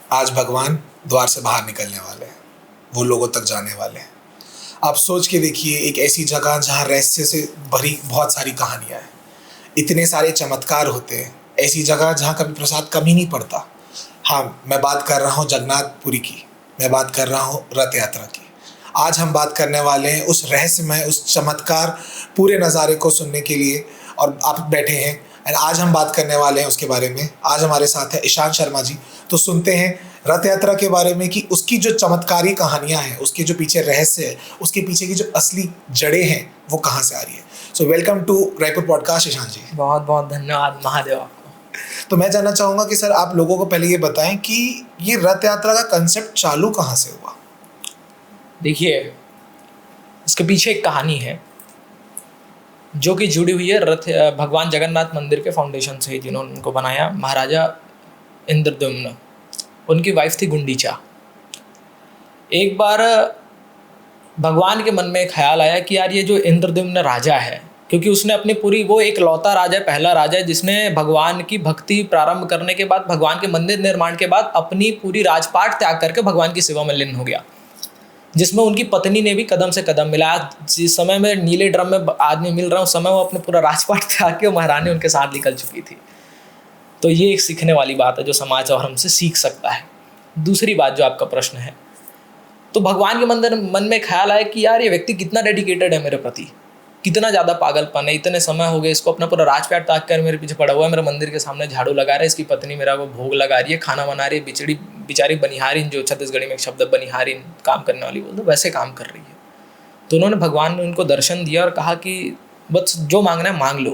आज भगवान द्वार से बाहर निकलने वाले हैं, वो लोगों तक जाने वाले हैं। आप सोच के देखिए, एक ऐसी जगह जहाँ रहस्य से भरी बहुत सारी कहानियाँ हैं, इतने सारे चमत्कार होते हैं, ऐसी जगह जहाँ कभी प्रसाद कम ही नहीं पड़ता। हाँ, मैं बात कर रहा हूँ जगन्नाथपुरी की, मैं बात कर रहा हूँ रथ यात्रा की। आज हम बात करने वाले हैं उस रहस्यमय, उस चमत्कार पूरे नज़ारे को सुनने के लिए, और आप बैठे हैं एंड आज हम बात करने वाले हैं उसके बारे में। आज हमारे साथ है ईशान शर्मा जी। तो सुनते हैं रथ यात्रा के बारे में कि उसकी जो चमत्कारी कहानियां हैं, उसके जो पीछे रहस्य है, उसके पीछे की जो असली जड़ें हैं, वो कहाँ से आ रही है। So welcome to Raipur podcast Ishan ji. बहुत बहुत धन्यवाद महादेव आपको। तो मैं जानना चाहूँगा कि सर, आप लोगों को पहले ये बताएं कि ये रथ यात्रा का कंसेप्ट चालू कहाँ से हुआ। देखिए, इसके पीछे एक कहानी है जो कि जुड़ी हुई है भगवान जगन्नाथ मंदिर के फाउंडेशन से, जिन्होंने उनको बनाया महाराजा इंद्रद्युम्न। उनकी वाइफ थी गुंडीचा। एक बार भगवान के मन में एक ख्याल आया कि यार, ये जो इंद्रद्युम्न राजा है, क्योंकि उसने अपनी पूरी, वो एक लौता राजा है, पहला राजा है जिसने भगवान की भक्ति प्रारंभ करने के बाद, भगवान के मंदिर निर्माण के बाद अपनी पूरी राजपाट त्याग करके भगवान की सेवा में लीन हो गया, जिसमें उनकी पत्नी ने भी कदम से कदम मिलाया। जिस समय में नीले ड्रम में आदमी मिल रहा है, उस समय वो अपने पूरा राजपाट त्याग के महारानी उनके साथ निकल चुकी थी। तो ये एक सीखने वाली बात है जो समाज और हमसे सीख सकता है। दूसरी बात जो आपका प्रश्न है, तो भगवान के मन में ख्याल आया कि यार, ये व्यक्ति कितना डेडिकेटेड है मेरे प्रति, कितना ज़्यादा पागलपन है। इतने समय हो गए इसको अपना पूरा राजपाट त्याग कर मेरे पीछे पड़ा हुआ है, मेरे मंदिर के सामने झाड़ू लगा रहा है, इसकी पत्नी मेरा वो भोग लगा रही है, खाना बना रही है, बेचारी बनिहारिन, जो छत्तीसगढ़ी में एक शब्द बनिहारिन, काम करने वाली बोलते, वैसे काम कर रही है। तो उन्होंने, भगवान ने उनको दर्शन दिया और कहा कि बस जो मांगना है मांग लो।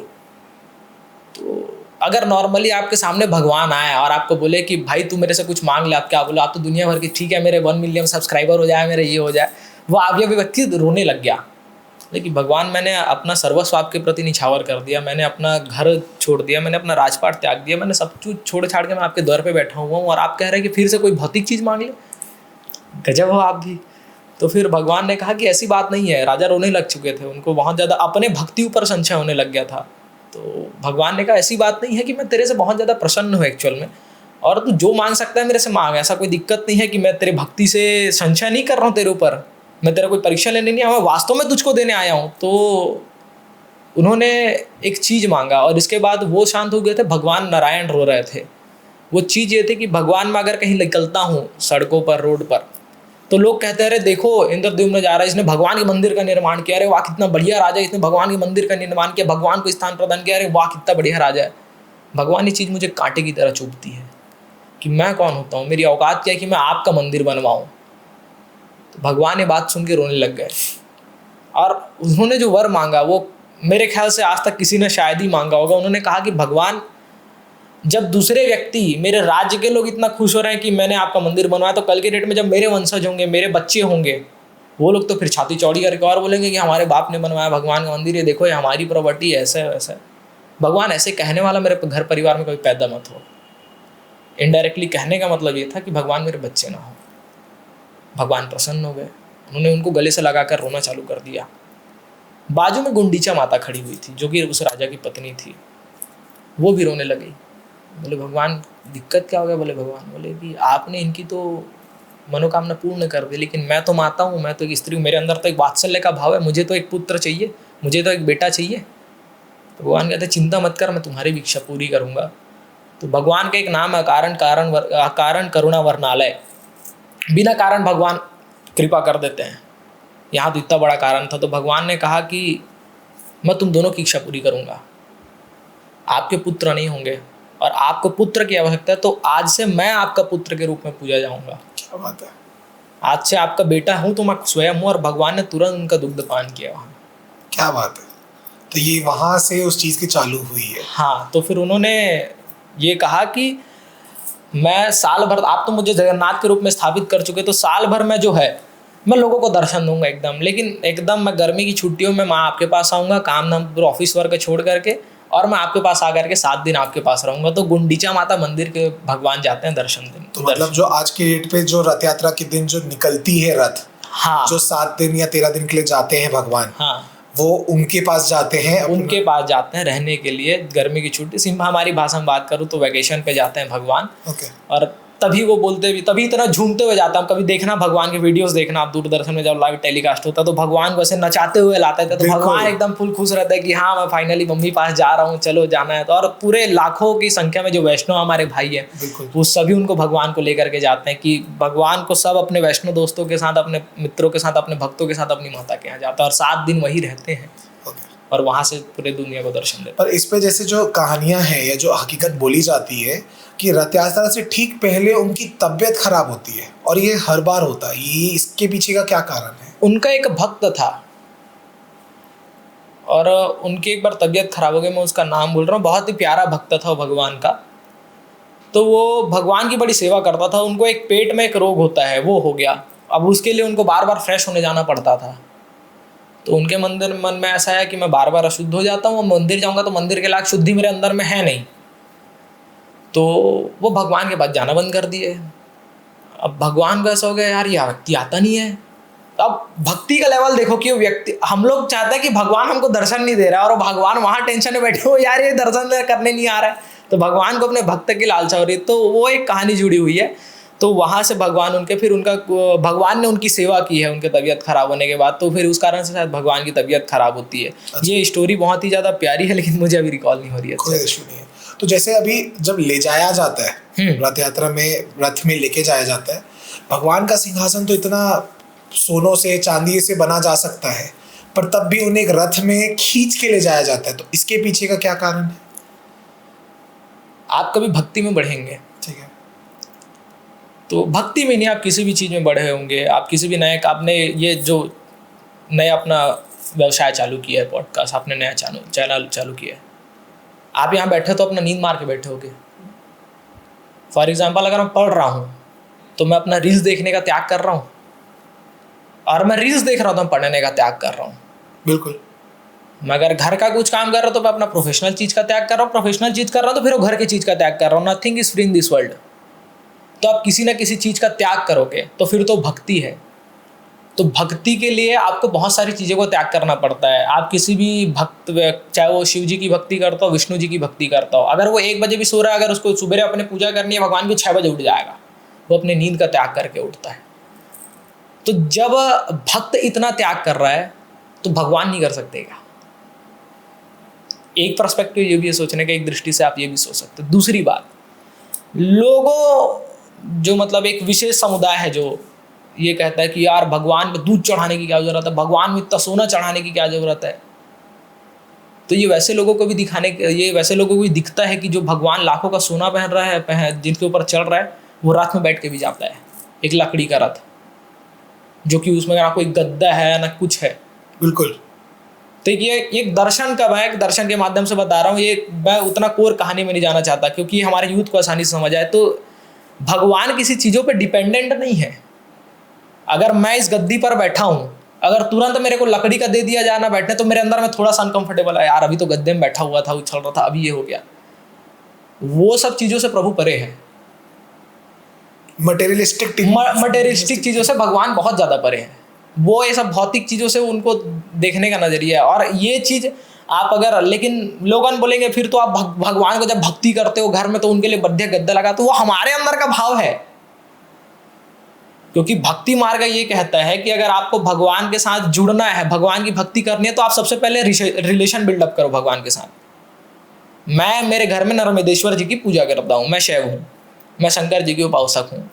तो अगर नॉर्मली आपके सामने भगवान आए और आपको बोले कि भाई तू मेरे से कुछ मांग ले, आप क्या बोलो? आप तो दुनिया भर की, ठीक है मेरे 1 मिलियन सब्सक्राइबर हो जाए, मेरे ये हो जाए, वो आप ये व्यक्ति रोने लग गया। लेकिन भगवान, मैंने अपना सर्वस्व आपके प्रति निछावर कर दिया, मैंने अपना घर छोड़ दिया, मैंने अपना राजपाट त्याग दिया, मैंने सब कुछ छोड़ छाड़ के मैं आपके द्वार पे बैठा हुआ हूँ, और आप कह रहे हैं कि फिर से कोई भौतिक चीज़ मांग ले? गजब हो आप भी। तो फिर भगवान ने कहा कि ऐसी बात नहीं है। राजा रोने लग चुके थे, उनको बहुत ज़्यादा अपने भक्ति ऊपर संशय होने लग गया था। तो भगवान ने कहा ऐसी बात नहीं है कि मैं तेरे से बहुत ज़्यादा प्रसन्न हूँ एक्चुअल में, और तू जो मांग सकता है मेरे से मांग, ऐसा कोई दिक्कत नहीं है कि मैं तेरे भक्ति से संशय नहीं कर रहा हूँ तेरे ऊपर, मैं तेरा कोई परीक्षा लेने नहीं आया, मैं वास्तव में तुझको देने आया हूँ। तो उन्होंने एक चीज़ मांगा और इसके बाद वो शांत हो गए थे। भगवान नारायण रो रहे थे। वो चीज़ ये थी कि भगवान, मैं अगर कहीं निकलता हूँ सड़कों पर, रोड पर, तो लोग कहते हैं अरे देखो इंद्रद्युम्न जा रहा है, इसने भगवान के मंदिर का निर्माण किया, अरे वाह कितना बढ़िया राजा है, इसने भगवान के मंदिर का निर्माण किया, भगवान को स्थान प्रदान किया, अरे वाह कितना बढ़िया राजा है। भगवान, ये चीज़ मुझे कांटे की तरह चुभती है कि मैं कौन होता हूँ, मेरी औकात क्या है कि मैं आपका मंदिर बनवाऊँ। तो भगवान ये बात सुन के रोने लग गए, और उन्होंने जो वर मांगा वो मेरे ख्याल से आज तक किसी ने शायद ही मांगा होगा। उन्होंने कहा कि भगवान, जब दूसरे व्यक्ति, मेरे राज्य के लोग इतना खुश हो रहे हैं कि मैंने आपका मंदिर बनवाया, तो कल के डेट में जब मेरे वंशज होंगे, मेरे बच्चे होंगे, वो लोग तो फिर छाती चौड़ी करके और बोलेंगे कि हमारे बाप ने बनवाया भगवान का मंदिर, ये देखो ये हमारी प्रॉपर्टी, ऐसा है वैसा है। भगवान, ऐसे कहने वाला मेरे घर परिवार में कोई पैदा मत हो। इनडायरेक्टली कहने का मतलब ये था कि भगवान मेरे बच्चे ना हो। भगवान प्रसन्न हो गए, उन्होंने उनको गले से लगाकर रोना चालू कर दिया। बाजू में गुंडीचा माता खड़ी हुई थी, जो कि उस राजा की पत्नी थी, वो भी रोने लगी। बोले भगवान दिक्कत क्या हो गया? बोले भगवान, बोले कि आपने इनकी तो मनोकामना पूर्ण कर दी, लेकिन मैं तो माता हूँ, मैं तो एक स्त्री हूँ, मेरे अंदर तो एक वात्सल्य का भाव है, मुझे तो एक पुत्र चाहिए, मुझे तो एक बेटा चाहिए। तो भगवान कहते चिंता मत कर, मैं तुम्हारी भी इच्छा पूरी करूँगा। तो भगवान का एक नाम है कारण करुणा वर्णालय। बिना कारण भगवान कृपा कर देते हैं। यहाँ तो इतना बड़ा कारण था, तो भगवान ने कहा कि मैं तुम दोनों की इच्छा पूरी करूँगा, आपके पुत्र नहीं होंगे और आपको पुत्र की आवश्यकता है, तो आज से मैं आपका पुत्र के रूप में पूजा जाऊँगा। क्या बात है। आज से आपका बेटा हूँ, तो मैं स्वयं हूँ। और भगवान ने तुरंत उनका दुग्ध पान किया वहाँ। क्या बात है। तो ये वहाँ से उस चीज़ की चालू हुई है। हाँ, तो फिर उन्होंने ये कहा कि मैं साल भर, आप तो मुझे जगन्नाथ के रूप में स्थापित कर चुके, तो साल भर में जो है मैं लोगों को दर्शन दूंगा एकदम, लेकिन एकदम मैं गर्मी की छुट्टियों में मैं आपके पास आऊँगा, काम धाम पूरा ऑफिस वर्क छोड़ करके, और मैं आपके पास आकर के 7 दिन आपके पास रहूँगा। तो गुंडीचा माता मंदिर के भगवान जाते हैं दर्शन दिन। तो मतलब जो आज के डेट पे जो रथ यात्रा के दिन जो निकलती है रथ, हाँ, जो 7 दिन या 13 दिन के लिए जाते हैं भगवान, हाँ, वो उनके पास जाते हैं, उनके पास जाते हैं रहने के लिए। गर्मी की छुट्टी, सिर्फ हमारी भाषा में बात करूँ तो वैकेशन पे जाते हैं भगवान। ओके। और तभी वो बोलते भी, तभी इतना झूमते हुए जाता है। कभी देखना भगवान के वीडियोस देखना आप दूरदर्शन में, जब लाइव टेलीकास्ट होता है तो भगवान को ऐसे नचाते हुए लाता है, तो भगवान एकदम फुल खुश रहता है कि हाँ मैं फाइनली मम्मी पास जा रहा हूँ, चलो जाना है। तो और पूरे लाखों की संख्या में जो वैष्णव हमारे भाई है वो सभी उनको भगवान को लेकर के जाते हैं, कि भगवान को सब अपने वैष्णव दोस्तों के साथ, अपने मित्रों के साथ, अपने भक्तों के साथ अपनी माता के यहाँ जाता है और 7 दिन वही रहते हैं और वहां से पूरे दुनिया को दर्शन देते। पर इस पे जैसे जो कहानियां हैं या जो हकीकत बोली जाती है कि रथ यात्रा से ठीक पहले उनकी तबीयत खराब होती है और ये हर बार होता है, ये इसके पीछे का क्या कारण है? उनका एक भक्त था और उनकी एक बार तबीयत खराब हो गई, मैं उसका नाम भूल रहा हूँ, बहुत ही प्यारा भक्त था भगवान का। तो वो भगवान की बड़ी सेवा करता था। उनको एक पेट में एक रोग होता है, वो हो गया। अब उसके लिए उनको बार बार फ्रेश होने जाना पड़ता था। तो उनके मन में ऐसा है कि मैं बार बार अशुद्ध हो जाता हूँ, मंदिर जाऊँगा तो मंदिर के लायक शुद्धि मेरे अंदर में है नहीं। तो वो भगवान के पास जाना बंद कर दिए। अब भगवान को ऐसा हो गया यार ये व्यक्ति आता नहीं है। तो अब भक्ति का लेवल देखो कि वो व्यक्ति, हम लोग चाहते हैं कि भगवान हमको दर्शन नहीं दे रहा है और भगवान वहाँ टेंशन में बैठे हो यार ये दर्शन करने नहीं आ रहा है, तो भगवान को अपने भक्त की लालसा हो रही है। तो वो एक कहानी जुड़ी हुई है। तो वहाँ से भगवान उनके, फिर उनका भगवान ने उनकी सेवा की है उनके तबीयत खराब होने के बाद, तो फिर उस कारण से शायद भगवान की तबीयत खराब होती है। अच्छा। ये स्टोरी बहुत ही ज़्यादा प्यारी है लेकिन मुझे अभी रिकॉल नहीं हो रही है। कोई इशू नहीं है। तो जैसे अभी जब ले जाया जाता है रथ यात्रा में, रथ में लेके जाया जाता है, भगवान का सिंहासन तो इतना सोनों से चांदी से बना जा सकता है, पर तब भी उन्हें एक रथ में खींच के ले जाया जाता है, तो इसके पीछे का क्या कारण है? आप कभी भक्ति में बढ़ेंगे, ठीक है, तो भक्ति में नहीं, आप किसी भी चीज़ में बढ़े होंगे। आप किसी भी नए, आपने ये जो नया अपना व्यवसाय चालू किया है, पॉडकास्ट, आपने नया चैनल चालू किया है, आप यहाँ बैठे तो अपना नींद मार के बैठे होगे। फॉर एग्जाम्पल अगर मैं पढ़ रहा हूँ तो मैं अपना रील्स देखने का त्याग कर रहा हूँ, और मैं रील्स देख रहा हूँ तो मैं पढ़ने का त्याग कर रहा हूँ। बिल्कुल। मैं अगर घर का कुछ काम कर रहा हूँ तो मैं अपना प्रोफेशनल चीज़ का त्याग कर रहा हूँ, प्रोफेशनल चीज़ कर रहा हूँ तो फिर वो घर की चीज़ का त्याग कर रहा हूँ। Nothing is free in this world. तो आप किसी ना किसी चीज़ का त्याग करोगे तो फिर तो भक्ति है। तो भक्ति के लिए आपको बहुत सारी चीज़ों को त्याग करना पड़ता है। आप किसी भी भक्त, चाहे वो शिव जी की भक्ति करता हो, विष्णु जी की भक्ति करता हो, अगर वो 1 बजे भी सो रहा है, अगर उसको सुबह अपने पूजा करनी है भगवान की, 6 बजे उठ जाएगा, वो अपनी नींद का त्याग करके उठता है। तो जब भक्त इतना त्याग कर रहा है तो भगवान नहीं कर सकते क्या? एक पर्सपेक्टिव ये भी है सोचने का, एक दृष्टि से आप ये भी सोच सकते हो। दूसरी बात, लोगों जो मतलब एक विशेष समुदाय है जो ये कहता है कि यार भगवान पे दूध चढ़ाने की क्या ज़रूरत है, भगवान में इतना सोना चढ़ाने की क्या ज़रूरत है। तो ये वैसे लोगों को भी ये वैसे लोगों को भी दिखता है कि जो भगवान लाखों का सोना पहन रहा है, जिनके ऊपर चढ़ रहा है, वो रथ में बैठ के भी जाता है, एक लकड़ी का रथ, जो कि उसमें ना कोई गद्दा है ना कुछ है। बिल्कुल। तो ये एक दर्शन का, मैं एक दर्शन के माध्यम से बता रहा हूँ। ये मैं उतना कोर कहानी में नहीं जाना चाहता क्योंकि हमारे यूथ को आसानी से समझ आए। तो भगवान किसी चीज़ों पे डिपेंडेंट नहीं है। अगर मैं इस गद्दी पर बैठा हूँ, अगर तुरंत मेरे को लकड़ी का दे दिया जाना बैठने, तो मेरे अंदर में थोड़ा सा अनकंफर्टेबल है, यार अभी तो गद्दे में बैठा हुआ था, उछल रहा था, अभी ये हो गया। वो सब चीज़ों से प्रभु परे है। मटेरियलिस्टिक चीज़ों से भगवान बहुत ज़्यादा परे हैं। वो ये सब भौतिक चीज़ों से उनको देखने का नज़रिया है। और ये चीज़ आप अगर, लेकिन लोगन बोलेंगे फिर तो आप भगवान को जब भक्ति करते हो घर में तो उनके लिए बढ़िया गद्दा लगा, तो वो हमारे अंदर का भाव है। क्योंकि भक्ति मार्ग ये कहता है कि अगर आपको भगवान के साथ जुड़ना है, भगवान की भक्ति करनी है, तो आप सबसे पहले रिलेशन बिल्डअप करो भगवान के साथ। मैं मेरे घर में नर्मदेश्वर जी की पूजा करता हूँ, मैं शैव हूँ, मैं शंकर जी की उपासक हूँ,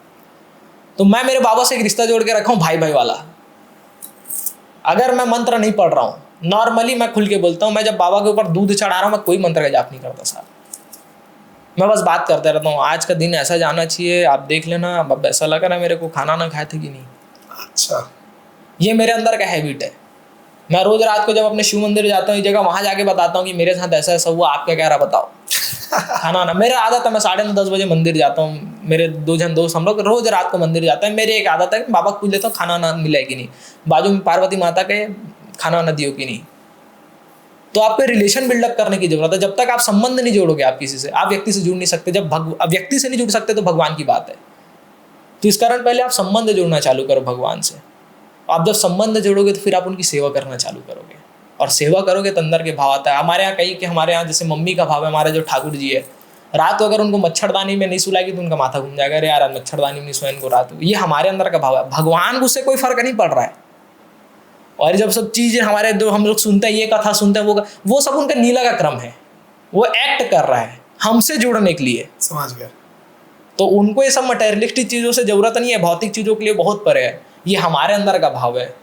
तो मैं मेरे बाबा से एक रिश्ता जोड़ के रखा हूँ भाई भाई वाला। अगर मैं मंत्र नहीं पढ़ रहा हूँ, नॉर्मली मैं खुल के बोलता हूँ, मैं जब बाबा के ऊपर दूध चढ़ा रहा हूँ, मैं कोई मंत्र का जाप नहीं करता साहब। मैं बस बात करते रहता हूँ, आज का दिन ऐसा जाना चाहिए, आप देख लेना। अब ऐसा लगा ना मेरे को खाना ना खाए थे कि नहीं। अच्छा, ये मेरे अंदर का हैबिट है। मैं रोज रात को जब अपने शिव मंदिर जाता हूँ, एक जगह, वहाँ जाके बताता हूँ कि मेरे साथ ऐसा ऐसा हुआ, आपका क्या रहा बताओ। खाना ना, मेरा आदत है, मैं 9:30-10 बजे मंदिर जाता हूँ। मेरे 2 जन दोस्त हम लोग रोज रात को मंदिर जाते हैं। मेरी एक आदत है, बाबा को पूछ लेता हूँ खाना ना मिला कि नहीं, बाजू में पार्वती माता के खाना ना दियो कि नहीं। तो आपको रिलेशन बिल्डअप करने की जरूरत है। जब तक आप संबंध नहीं जोड़ोगे आप किसी से, आप व्यक्ति से जुड़ नहीं सकते। जब व्यक्ति से नहीं जुड़ सकते तो भगवान की बात है। तो इस कारण पहले आप संबंध जोड़ना चालू करो भगवान से। आप जब संबंध जोड़ोगे तो फिर आप उनकी सेवा करना चालू करोगे, और सेवा करोगे तो अंदर के भाव आता है। हमारे यहाँ कहीं कि हमारे यहाँ जैसे मम्मी का भाव है, हमारे जो ठाकुर जी है, रात को अगर उनको मच्छरदानी में नहीं सुलाएगी तो उनका माथा घूम जाएगा, अरे यार आज मच्छरदानी में नहीं सोया इनको रात को। ये हमारे अंदर का भाव है, भगवान को उससे कोई फर्क नहीं पड़ रहा है। और जब सब चीज़ें हमारे जो हम लोग सुनते हैं, ये कथा सुनते हैं, वो सब उनका नीला का क्रम है, वो एक्ट कर रहा है हमसे जुड़ने के लिए। समझ गया। तो उनको ये सब मटेरियलिस्टिक चीज़ों से ज़रूरत नहीं है, भौतिक चीज़ों के लिए बहुत परे है, ये हमारे अंदर का भाव है।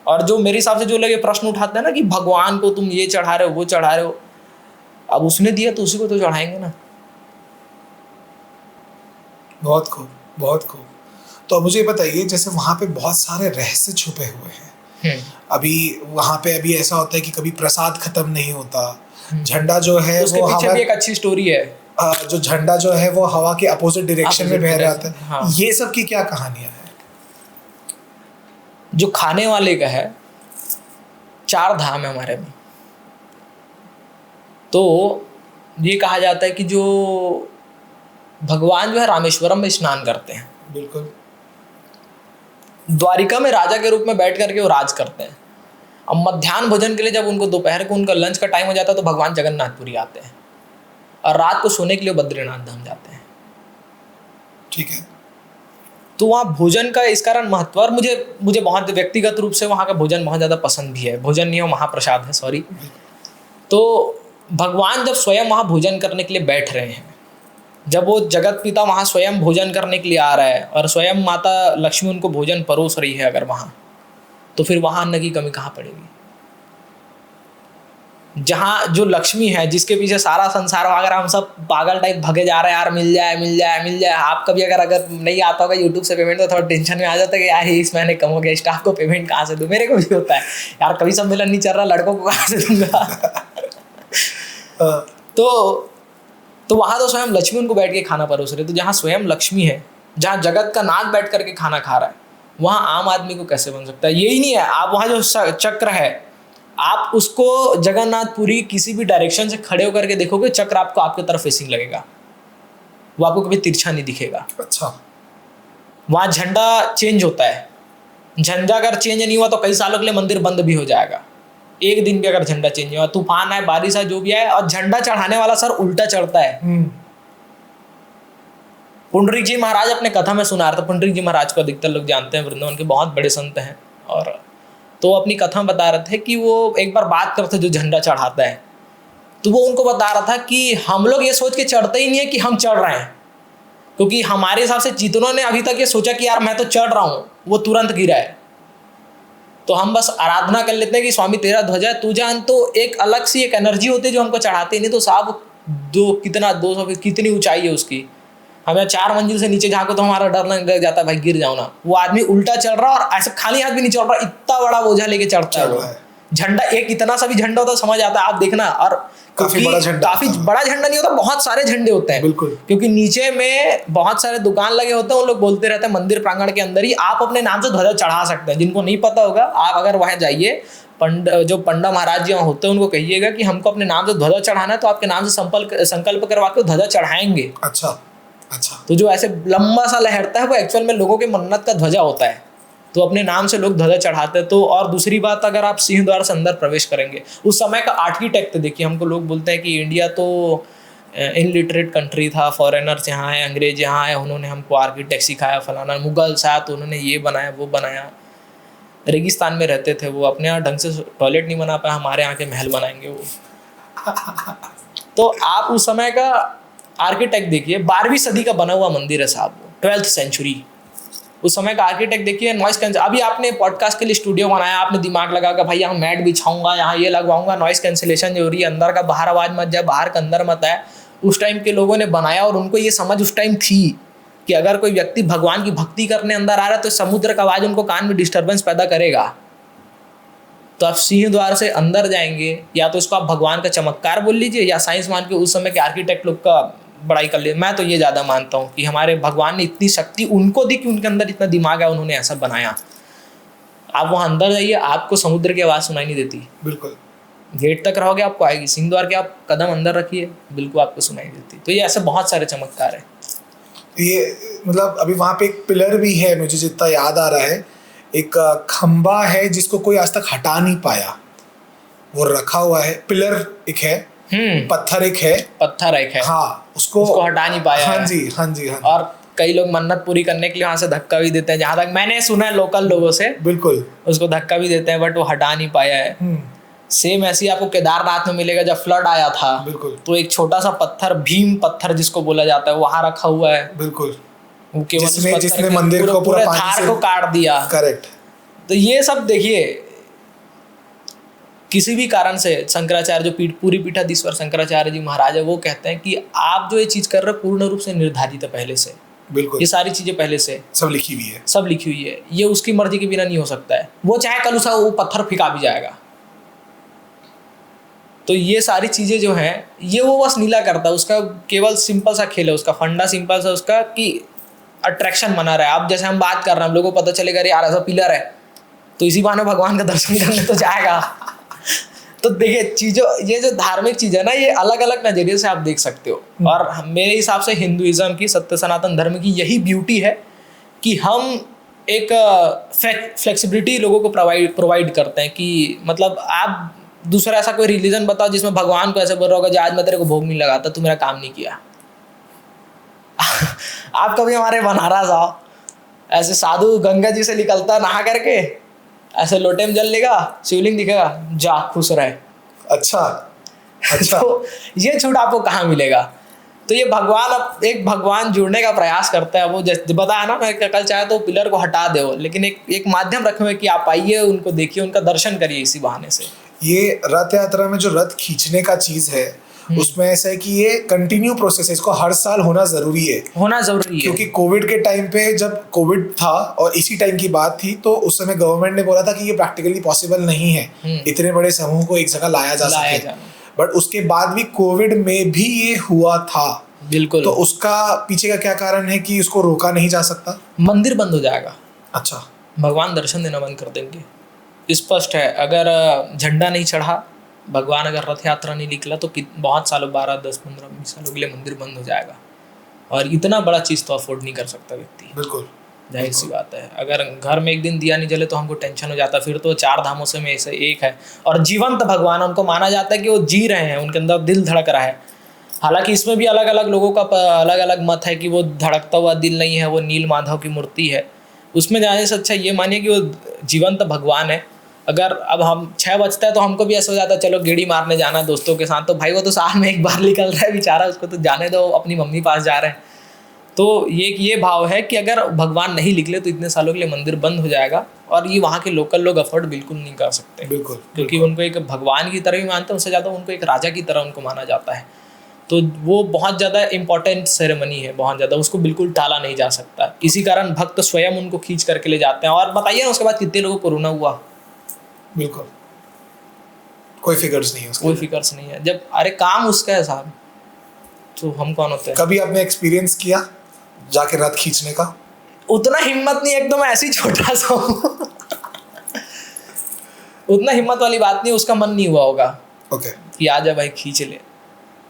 और जो मेरे हिसाब से जो लोग ये प्रश्न उठाते हैं ना कि भगवान को तुम ये चढ़ा रहे हो वो चढ़ा रहे हो, अब उसने दिया तो उसी को तो चढ़ाएंगे ना। बहुत खूब, बहुत खूब। तो अब मुझे ये बताइए, जैसे वहाँ पे बहुत सारे रहस्य छुपे हुए हैं, अभी वहाँ पे अभी ऐसा होता है कि कभी प्रसाद खत्म नहीं होता, झंडा जो है उसके वो पीछे हवा, भी एक अच्छी स्टोरी है। जो झंडा जो है वो हवा के अपोजिट डायरेक्शन में बह रहा है। हाँ। ये सब की क्या कहानियां हैं? जो खाने वाले का है, 4 धाम है हमारे में, तो ये कहा जाता है कि जो भगवान जो है रामेश्वरम में स्नान करते हैं। बिल्कुल। द्वारिका में राजा के रूप में बैठ करके वो राज करते हैं। अब मध्याह्न भोजन के लिए जब उनको दोपहर को उनका लंच का टाइम हो जाता है तो भगवान जगन्नाथपुरी आते हैं, और रात को सोने के लिए बद्रीनाथ धाम जाते हैं। ठीक है। तो वहाँ भोजन का इस कारण महत्व, और मुझे बहुत व्यक्तिगत रूप से वहाँ का भोजन बहुत ज़्यादा पसंद भी है। भोजन नहीं हो, महाप्रसाद है, सॉरी। तो भगवान जब स्वयं वहाँ भोजन करने के लिए बैठ रहे हैं, जब वो जगत पिता वहाँ स्वयं भोजन करने के लिए आ रहा है और स्वयं माता लक्ष्मी उनको भोजन परोस रही है अगर वहाँ, तो फिर वहाँ अन्न की कमी कहाँ पड़ेगी? जहाँ जो लक्ष्मी है, जिसके पीछे सारा संसार, अगर हम सब पागल टाइप भगे जा रहे हैं यार मिल जाए मिल जाए मिल जाए। आप कभी अगर नहीं आता होगा यूट्यूब से पेमेंट तो थोड़ा टेंशन में आ जाता है कि यार इस महीने कम हो गया, स्टाफ को पेमेंट कहाँ से दूँ। मेरे को भी होता है यार, कभी सम्मेलन नहीं चल रहा, लड़कों को कहाँ से दूंगा। तो वहाँ तो स्वयं लक्ष्मी उनको बैठ के खाना परोस रहे। तो जहाँ स्वयं लक्ष्मी है, जहाँ जगत का नाथ बैठ करके खाना खा रहा है, वहाँ आम आदमी को कैसे बन सकता है? यही नहीं है, आप वहाँ जो चक्र है, आप उसको जगन्नाथपुरी किसी भी डायरेक्शन से खड़े होकर के देखोगे, चक्र आपको आपके तरफ फेसिंग लगेगा, वो आपको कभी तिरछा नहीं दिखेगा। अच्छा। वहाँ झंडा चेंज होता है, झंडा अगर चेंज नहीं हुआ तो कई सालों के लिए मंदिर बंद भी हो जाएगा। एक दिन भी अगर झंडा चेंज हुआ, तूफान आए, बारिश आए, जो भी आए, और झंडा चढ़ाने वाला सर उल्टा चढ़ता है। पुंडरीक जी महाराज अपने कथा में सुना रहे थे। पुंडरीक जी महाराज को अधिकतर लोग जानते हैं, वृंदावन के बहुत बड़े संत हैं। और तो वो अपनी कथा में बता रहे थे कि वो एक बार बात करते जो झंडा चढ़ाता है, तो वो उनको बता रहा था कि हम लोग ये सोच के चढ़ते ही नहीं है कि हम चढ़ रहे हैं, क्योंकि हमारे हिसाब से जितनों ने अभी तक ये सोचा कि यार मैं तो चढ़ रहा हूँ, वो तुरंत गिरा है। तो हम बस आराधना कर लेते हैं कि स्वामी तेरा ध्वजा तू जान। तो एक अलग सी एक एनर्जी होती है जो हमको चढ़ाते नहीं। तो साहब 200 फीट कितनी ऊंचाई है उसकी, हमें 4 मंजिल से नीचे झाँको तो हमारा डर लग जाता है भाई गिर जाओ ना। वो आदमी उल्टा चढ़ रहा और ऐसे खाली हाथ भी नहीं चढ़ रहा, इतना बड़ा बोझा लेके चढ़ता है वो झंडा। एक इतना सा भी झंडा होता समझ आता है, आप देखना। और काफी बड़ा झंडा नहीं होता, बहुत सारे झंडे होते हैं। बिल्कुल। क्योंकि नीचे में बहुत सारे दुकान लगे होते हैं, उन लोग बोलते रहते हैं मंदिर प्रांगण के अंदर ही आप अपने नाम से ध्वजा चढ़ा सकते हैं। जिनको नहीं पता होगा, आप अगर वहां जाइए, जो पंडा महाराज जी वहाँ होते हैं उनको कहिएगा कि हमको अपने नाम से ध्वजा चढ़ाना है, तो आपके नाम से संकल्प करवा के ध्वजा चढ़ाएंगे। अच्छा। तो जो ऐसे लंबा सा लहरता है वो एक्चुअल में लोगों के मन्नत का ध्वजा होता है। तो अपने नाम से लोग ध्वजा चढ़ाते हैं। तो और दूसरी बात, अगर आप सिंह द्वार से अंदर प्रवेश करेंगे, उस समय का आर्किटेक्ट देखिए। हमको लोग बोलते हैं कि इंडिया तो इनलिटरेट कंट्री था, फॉरेनर्स यहाँ आए, अंग्रेज यहाँ आए, उन्होंने हमको आर्किटेक्ट सिखाया, फलाना। मुगल्स आया तो उन्होंने ये बनाया वो बनाया। रेगिस्तान में रहते थे वो, अपने यहाँ ढंग से टॉयलेट नहीं बना पाया, हमारे यहाँ के महल बनाएंगे वो। तो आप उस समय का आर्किटेक्ट देखिए, 12वीं सदी का बना हुआ मंदिर है साहब, 12th सेंचुरी। उस समय का आर्किटेक्ट देखिए। नॉइस कैंसिल, अभी आपने पॉडकास्ट के लिए स्टूडियो बनाया, आपने दिमाग लगा कि भाई यहाँ मैट बिछाऊंगा, यहाँ ये लगवाऊंगा, नॉइस कैंसिलेशन जो हो रही है, अंदर का बाहर आवाज मत जाए, बाहर का अंदर मत आए। उस टाइम के लोगों ने बनाया और उनको ये समझ उस टाइम थी कि अगर कोई व्यक्ति भगवान की भक्ति करने अंदर आ रहा है तो समुद्र का आवाज उनको कान में डिस्टर्बेंस पैदा करेगा। तो आप सिंह द्वार से अंदर जाएंगे, या तो इसको आप भगवान का चमत्कार बोल लीजिए, या साइंस मान के उस समय के आर्किटेक्ट लोग का बड़ाई कर ले। मैं तो ये ज़्यादा मानता हूँ कि हमारे भगवान ने इतनी शक्ति उनको दी कि उनके अंदर इतना दिमाग है, उन्होंने ऐसा बनाया। आप वहाँ अंदर जाइए, आपको समुद्र की आवाज़ सुनाई नहीं देती। बिल्कुल। गेट तक रहोगे आपको आएगी, सिंह द्वार के आप कदम अंदर रखिए, बिल्कुल आपको सुनाई देती। तो ये ऐसे बहुत सारे चमत्कार है। ये मतलब अभी वहाँ पे एक पिलर भी है, मुझे जितना याद आ रहा है, एक खंबा है जिसको कोई आज तक हटा नहीं पाया, वो रखा हुआ है। पिलर एक है, पत्थर एक है, पत्थर एक है। हाँ, उसको हटा नहीं पाया हाँ है। जी हाँ जी हाँ जी। और कई लोग मन्नत पूरी करने के लिए वहां से धक्का भी देते हैं, जहां तक मैंने सुना है लोकल लोगों से, बिल्कुल। उसको धक्का भी देते हैं, बट वो हटा नहीं पाया है। सेम ऐसे ही आपको केदारनाथ में मिलेगा। जब फ्लड आया था बिल्कुल। तो एक छोटा सा पत्थर, भीम पत्थर जिसको बोला जाता है, वहां रखा हुआ है। बिल्कुल। वो केवल उस पत्थर जिसने के मंदिर को पूरा पूरे पानी थार से को काट दिया। करेक्ट। तो ये सब देखिए, किसी भी कारण से शंकराचार्य, जो पूरी पीठाधीश्वर शंकराचार्य जी महाराज है, वो कहते हैं कि आप जो ये चीज कर रहे हो पूर्ण रूप से निर्धारित है पहले से। बिल्कुल। ये सारी चीजें पहले से सब लिखी हुई है, सब लिखी हुई है। ये उसकी मर्जी के बिना नहीं हो सकता है। वो चाहे कल उसे वो पत्थर फेंका भी जाएगा। तो ये सारी चीजें जो हैं, ये वो बस नीला करता है। उसका केवल सिंपल सा खेल है, उसका फंडा सिंपल सा उसका, कि अट्रैक्शन बना रहा है। अब जैसे हम बात कर रहे हैं, हम लोगों को पता चलेगा यार ऐसा पिलर है, तो इसी बहाने भगवान का दर्शन करने तो जाएगा। तो देखिए चीजों, ये जो धार्मिक चीज है ना, ये अलग अलग नजरिए से आप देख सकते हो। और मेरे हिसाब से हिंदुइज्म की, सत्य सनातन धर्म की यही ब्यूटी है कि हम एक फ्लेक्सिबिलिटी लोगों को प्रोवाइड करते हैं। कि मतलब आप दूसरा ऐसा कोई रिलीजन बताओ जिसमें भगवान को ऐसे बोल रहा होगा कि आज मैं तेरे को भोग नहीं लगाता, तू मेरा काम नहीं किया। आप कभी हमारे बनारस आओ, ऐसे साधु गंगा जी से निकलता नहा करके, ऐसे लोटे में जल लेगा, शिवलिंग दिखेगा, जा खुश रहे। अच्छा अच्छा। तो ये छूट आपको कहाँ मिलेगा? तो ये भगवान, अब एक भगवान जुड़ने का प्रयास करता है। वो जैसे बताया ना, मैं कल चाहे तो पिलर को हटा दो, लेकिन एक माध्यम रखे हुए कि आप आइए, उनको देखिए, उनका दर्शन करिए इसी बहाने से। ये रथ यात्रा में जो रथ खींचने का चीज है, उसमें ऐसा है कि ये कंटिन्यू प्रोसेस है, इसको हर साल होना जरूरी है। क्योंकि कोविड के टाइम पे, जब कोविड था और इसी टाइम की बात थी, तो उस समय गवर्नमेंट ने बोला था कि ये प्रैक्टिकली पॉसिबल नहीं है इतने बड़े समूह को एक जगह लाया जा सके। बट उसके बाद भी कोविड में भी ये हुआ था। बिल्कुल। तो उसका पीछे का क्या कारण है कि उसको रोका नहीं जा सकता? मंदिर बंद हो जाएगा। अच्छा। भगवान दर्शन देना बंद कर देंगे, स्पष्ट है। अगर झंडा नहीं चढ़ा, भगवान अगर रथ यात्रा नहीं निकला, तो बहुत सालों, 12, 10, 15, 20 सालों के लिए मंदिर बंद हो जाएगा। और इतना बड़ा चीज़ तो अफोर्ड नहीं कर सकता व्यक्ति। बिल्कुल, जाहिर सी बात है। अगर घर में एक दिन दिया नहीं जले तो हमको टेंशन हो जाता। फिर तो 4 धामों से में से एक है, और जीवंत भगवान, उनको माना जाता है कि वो जी रहे हैं, उनके अंदर दिल धड़क रहा है। हालांकि इसमें भी अलग अलग लोगों का अलग अलग मत है कि वो धड़कता हुआ दिल नहीं है, वो नील माधव की मूर्ति है। उसमें जाने से अच्छा ये मानिए कि वो जीवंत भगवान है। अगर अब हम 6 बजता है तो हमको भी ऐसा हो जाता है, चलो गेड़ी मारने जाना दोस्तों के साथ, तो भाई वो तो साल में एक बार निकल रहा है बेचारा, उसको तो जाने दो, अपनी मम्मी पास जा रहे हैं। तो ये भाव है कि अगर भगवान नहीं निकले तो इतने सालों के लिए मंदिर बंद हो जाएगा। और ये वहाँ के लोकल लोग अफोर्ड बिल्कुल नहीं कर सकते। बिल्कुल। क्योंकि उनको एक भगवान की तरह भी मानते हैं, उससे ज़्यादा उनको एक राजा की तरह उनको माना जाता है। तो वो बहुत ज़्यादा इम्पोर्टेंट सेरेमनी है, बहुत ज़्यादा, उसको बिल्कुल टाला नहीं जा सकता। इसी कारण भक्त स्वयं उनको खींच करके ले जाते हैं। और बताइए ना, उसके बाद कितने लोगों को कोरोना हुआ? बिल्कुल, कोई फिगर्स नहीं है, कोई फिगर्स नहीं है। जब अरे काम उसका है साहब, तो हम कौन होते हैं? कभी आपने एक्सपीरियंस किया जाके रथ खींचने का? उतना हिम्मत नहीं, एकदम ऐसे ही छोटा सा उतना हिम्मत वाली बात नहीं, उसका मन नहीं हुआ होगा ओके कि आ जा भाई खींच ले।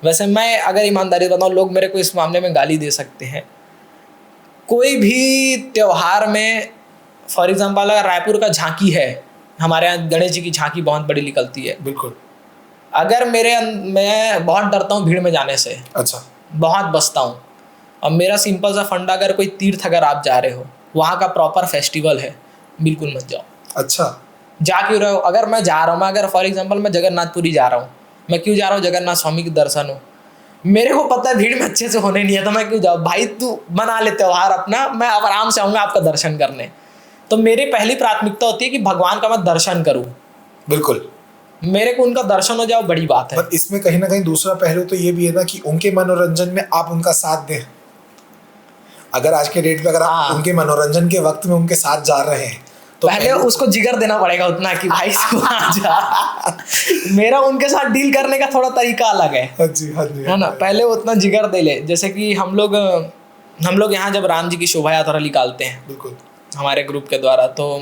वैसे मैं अगर ईमानदारी बताऊं, लोग मेरे को इस मामले में गाली दे सकते हैं। कोई भी त्योहार में, फॉर एग्जांपल अगर रायपुर का झांकी है, हमारे यहाँ गणेश जी की झांकी बहुत बड़ी निकलती है। बिल्कुल। अगर मैं बहुत डरता हूँ भीड़ में जाने से। अच्छा। बहुत बचता हूँ। अब मेरा सिंपल सा फंडा, अगर कोई तीर्थ अगर आप जा रहे हो, वहाँ का प्रॉपर फेस्टिवल है, बिल्कुल मत जाओ। अच्छा। जा क्यों रहे हो? अगर मैं जा रहा हूँ, मैं अगर फॉर एग्जांपल मैं जगन्नाथपुरी जा रहा हूँ, मैं क्यों जा रहा हूँ? जगन्नाथ स्वामी के दर्शन हो। मेरे को पता है भीड़ में अच्छे से होने नहीं है, तो मैं क्यों जाऊँ? भाई तू मना ले त्योहार अपना, मैं आराम से आऊँगा आपका दर्शन करने। तो मेरी पहली प्राथमिकता होती है कि भगवान का मैं दर्शन करूँ। बिल्कुल। मेरे को उनका दर्शन हो जाओ, बड़ी बात है। पर इसमें कहीं ना कहीं दूसरा पहलू तो ये भी है ना कि उनके मनोरंजन में आप उनका साथ दें। अगर आज के डेट पे अगर आप उनके मनोरंजन के वक्त में उनके साथ जा रहे हैं, तो पहले उसको जिगर देना पड़ेगा उतना कि भाई तू आ जा। मेरा उनके साथ डील करने का थोड़ा तरीका अलग है। हाँ जी, हाँ जी, है ना। पहले उतना जिगर दे ले। जैसे कि हम लोग यहाँ जब राम जी की शोभा यात्रा निकालते हैं, बिल्कुल, हमारे ग्रुप के द्वारा, तो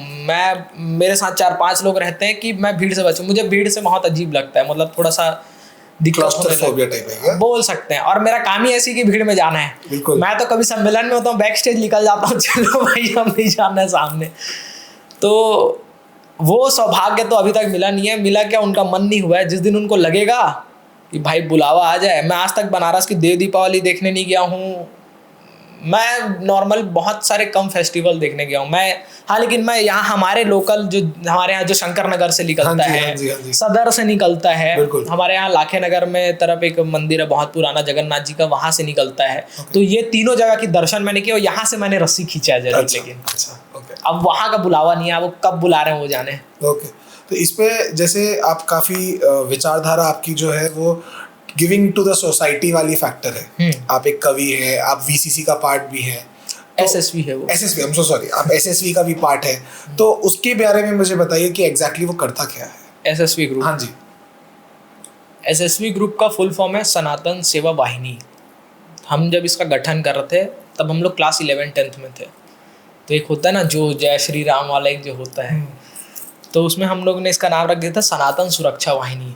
मेरे साथ 4-5 लोग रहते हैं कि मैं भीड़ से बचूं। मुझे भीड़ से बहुत अजीब लगता है, मतलब थोड़ा सा क्लॉस्ट्रोफोबिया टाइप है, बोल सकते हैं। और मेरा काम ही ऐसी कि भीड़ में जाना है। बिल्कुल। मैं तो कभी सम्मेलन में होता हूँ, बैक स्टेज निकल जाता हूँ, चलो भाई हम नहीं जाना है सामने। तो वो सौभाग्य तो अभी तक मिला नहीं है। मिला क्या? उनका मन नहीं हुआ है। जिस दिन उनको लगेगा कि भाई बुलावा आ जाए। मैं आज तक बनारस की देव दीपावली देखने नहीं गया हूँ। मैं नॉर्मल बहुत सारे कम फेस्टिवल देखने गया हूँ मैं। हाँ, लेकिन मैं यहाँ हमारे लोकल जो हमारे यहाँ जो शंकर नगर से निकलता है, हाँ जी। सदर से निकलता है, बिल्कुल। हमारे यहाँ लाखे नगर में तरफ एक मंदिर है बहुत पुराना जगन्नाथ जी का, वहां से निकलता है। तो ये तीनों जगह की दर्शन मैंने किया और यहाँ से मैंने रस्सी खींचा है जरूर। लेकिन अब वहाँ का बुलावा नहीं है, वो कब बुला रहे हैं वो जाने। ओके, तो इस पे जैसे आप काफी विचारधारा आपकी जो है वो गिविंग टू द सोसाइटी वाली फैक्टर है। आप एक कवि है, आप वीसीसी का पार्ट भी है, एसएसवी है वो, SSV, I am so sorry, आप एसएसवी का भी पार्ट है। तो उसके बारे में मुझे बताइए कि एग्जैक्टली वो करता क्या है एसएसवी ग्रुप? हाँ जी। एसएसवी ग्रुप का फुल फॉर्म है सनातन सेवा वाहिनी। हम जब इसका गठन कर रहे थे तब हम लोग क्लास 11-10 में थे। तो एक होता है ना जो जय श्री राम वाला एक जो होता है, तो उसमें हम लोग ने इसका नाम रख दिया था सनातन सुरक्षा वाहिनी।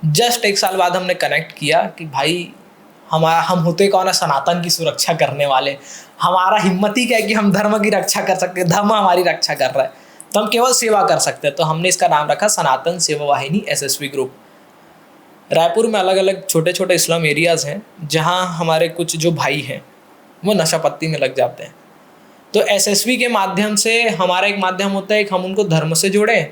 जस्ट 1 साल बाद हमने कनेक्ट किया कि भाई हम होते कौन है सनातन की सुरक्षा करने वाले। हमारा हिम्मत ही क्या है कि हम धर्म की रक्षा कर सकते हैं, धर्म हमारी रक्षा कर रहा है, तो हम केवल सेवा कर सकते हैं। तो हमने इसका नाम रखा सनातन सेवा वाहिनी एसएसवी ग्रुप। रायपुर में अलग अलग छोटे छोटे स्लम एरियाज़ हैं जहाँ हमारे कुछ जो भाई हैं वो नशा पत्ती में लग जाते हैं। तो एसएसवी के माध्यम से हमारा एक माध्यम होता है, एक हम उनको धर्म से जोड़ें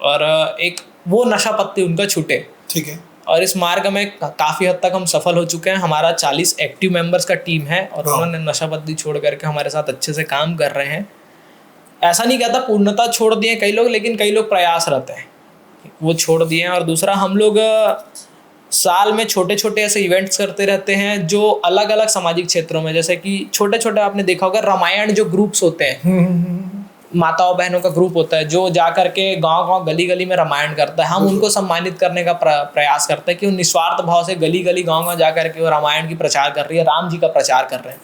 और एक वो नशा पत्ती उनका छूटे। ठीक है। और इस मार्ग में काफ़ी हद तक हम सफल हो चुके हैं। हमारा 40 एक्टिव मेंबर्स का टीम है और उन्होंने नशाबंदी छोड़ करके हमारे साथ अच्छे से काम कर रहे हैं। ऐसा नहीं कहता पूर्णतः छोड़ दिए कई लोग, लेकिन कई लोग प्रयासरत हैं, वो छोड़ दिए हैं। और दूसरा, हम लोग साल में छोटे छोटे ऐसे इवेंट्स करते रहते हैं जो अलग अलग सामाजिक क्षेत्रों में, जैसे कि छोटे छोटे आपने देखा होगा रामायण जो ग्रुप्स होते हैं, माताओं बहनों का ग्रुप होता है जो जा करके गांव गांव गली गली में रामायण करता है। हम उनको सम्मानित करने का प्रयास करते हैं कि वो निस्वार्थ भाव से गली गली गांव गांव जा करके वो रामायण की प्रचार कर रही है, राम जी का प्रचार कर रहे हैं।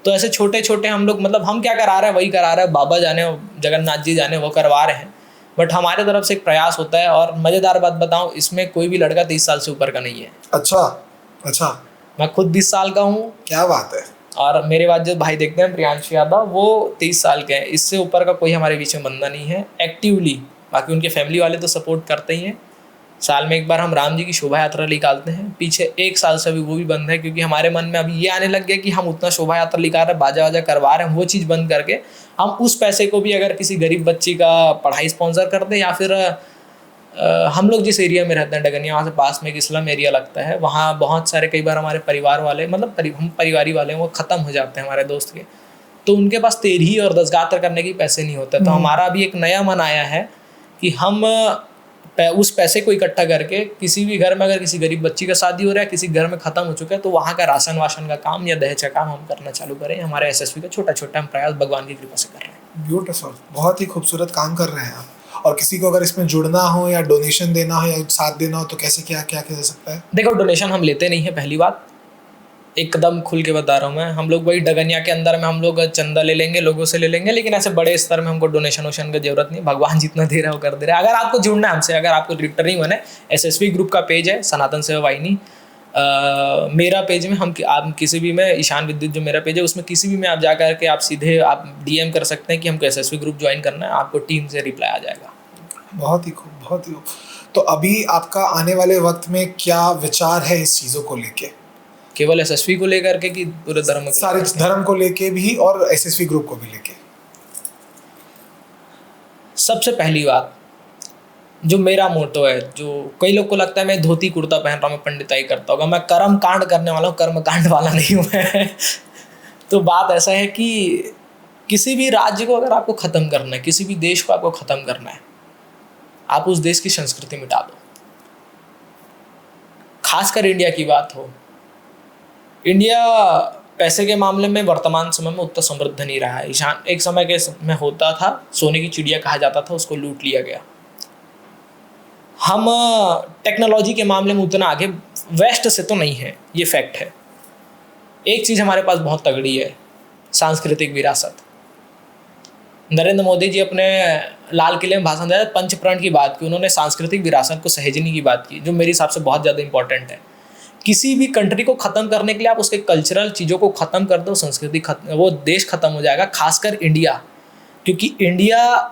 तो ऐसे छोटे छोटे हम लोग, मतलब हम क्या करा रहे हैं वही करा रहे हैं, बाबा जाने जगन्नाथ जी जाने वो करवा रहे हैं, बट हमारे तरफ से एक प्रयास होता है। और मज़ेदार बात बताऊँ, इसमें कोई भी लड़का 30 साल से ऊपर का नहीं है। अच्छा। मैं खुद 20 साल का हूँ। क्या बात है। और मेरे बाद जो भाई देखते हैं प्रियांशु यादव, वो 23 साल के हैं। इससे ऊपर का कोई हमारे बीच में बंदा नहीं है एक्टिवली। बाकी उनके फैमिली वाले तो सपोर्ट करते ही हैं। साल में एक बार हम राम जी की शोभा यात्रा निकालते हैं। पीछे 1 साल से अभी वो भी बंद है, क्योंकि हमारे मन में अभी ये आने लग गया कि हम उतना शोभा यात्रा निकाल रहे हैं, बाजा वाजा करवा रहे हैं, वो चीज़ बंद करके हम उस पैसे को भी अगर किसी गरीब बच्ची का पढ़ाई स्पॉन्सर कर दें, या फिर हम लोग जिस एरिया में रहते हैं डगनिया, वहाँ से पास में एक इस्लाम एरिया लगता है, वहाँ बहुत सारे कई बार हमारे परिवार वाले, मतलब हम परिवारी वाले हैं, वो ख़त्म हो जाते हैं हमारे दोस्त के, तो उनके पास तेरही और दसगात्र करने के पैसे नहीं होते। तो हमारा भी एक नया मन आया है कि हम उस पैसे को इकट्ठा करके किसी भी घर में अगर किसी गरीब बच्ची का शादी हो रहा है, किसी घर में ख़त्म हो चुका है, तो वहाँ का राशन वाशन का काम या दहेज का काम हम करना चालू करें। हमारे एसएसवी का छोटा छोटा हम प्रयास भगवान की कृपा से कर रहे हैं। ब्यूटीफुल, बहुत ही खूबसूरत काम कर रहे हैं आप। और किसी को अगर इसमें जुड़ना हो या डोनेशन देना हो या साथ देना हो तो कैसे क्या क्या किया जा सकता है? देखो, डोनेशन हम लेते नहीं है, पहली बात एकदम खुल के बता रहा हूँ मैं। हम लोग वही डगनिया के अंदर में हम लोग चंदा ले लेंगे, लोगों से ले लेंगे, लेकिन ऐसे बड़े स्तर में हमको डोनेशन वोशन की जरूरत नहीं। भगवान जितना दे रहा है वो कर दे रहा है। अगर आपको जुड़ना है हमसे, अगर आपको रिटर्निंग बने, एसएसवी ग्रुप का पेज है सनातन सेवा वाहिनी। मेरा पेज में आप किसी भी में ईशान विद्युत जो मेरा पेज है उसमें किसी भी में आप जा करके आप सीधे आप डीएम कर सकते हैं कि हमको एसएसवी ग्रुप ज्वाइन करना है, आपको टीम से रिप्लाई आ जाएगा। बहुत ही खूब, बहुत ही खूब। तो अभी आपका आने वाले वक्त में क्या विचार है इस चीज़ों को लेके? केवल एसएसवी को लेकर के कि पूरे धर्म, सारे धर्म को लेके भी और एसएसवी ग्रुप को भी लेके? सबसे पहली बात जो मेरा मोटो है, जो कई लोग को लगता है मैं धोती कुर्ता पहन रहा हूँ, मैं पंडिताई करता होगा, मैं कर्म कांड करने वाला हूँ, कर्म कांड वाला नहीं हूँ मैं। तो बात ऐसा है कि किसी भी राज्य को अगर आपको ख़त्म करना है, किसी भी देश को आपको ख़त्म करना है, आप उस देश की संस्कृति मिटा दो। खासकर इंडिया की बात हो, इंडिया पैसे के मामले में वर्तमान समय में उतना समृद्ध नहीं रहा है। ईशान एक समय के में होता था, सोने की चिड़िया कहा जाता था, उसको लूट लिया गया। हम टेक्नोलॉजी के मामले में उतना आगे वेस्ट से तो नहीं है, ये फैक्ट है। एक चीज़ हमारे पास बहुत तगड़ी है, सांस्कृतिक विरासत। नरेंद्र मोदी जी अपने लाल किले में भाषण दिया, पंचप्रण की बात की, उन्होंने सांस्कृतिक विरासत को सहेजने की बात की, जो मेरे हिसाब से बहुत ज़्यादा इंपॉर्टेंट है। किसी भी कंट्री को ख़त्म करने के लिए आप उसके कल्चरल चीज़ों को ख़त्म कर दो, संस्कृति खत्म, वो देश ख़त्म हो जाएगा। खासकर इंडिया, क्योंकि इंडिया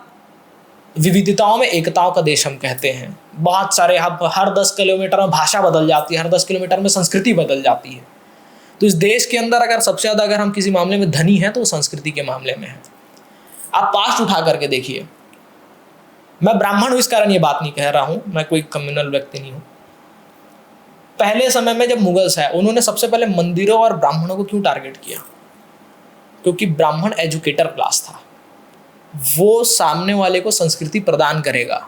विविधताओं में एकताओं का देश हम कहते हैं। बहुत सारे हर 10 किलोमीटर में भाषा बदल जाती है, हर 10 किलोमीटर में संस्कृति बदल जाती है। तो इस देश के अंदर अगर सबसे ज़्यादा अगर हम किसी मामले में धनी हैं तो वो संस्कृति के मामले में है। आप पास्ट उठा करके देखिए, मैं ब्राह्मण हूँ इस कारण ये बात नहीं कह रहा हूँ, मैं कोई कम्युनल व्यक्ति नहीं हूँ। पहले समय में जब मुगल्स है, उन्होंने सबसे पहले मंदिरों और ब्राह्मणों को क्यों टारगेट किया? क्योंकि ब्राह्मण एजुकेटर क्लास था, वो सामने वाले को संस्कृति प्रदान करेगा,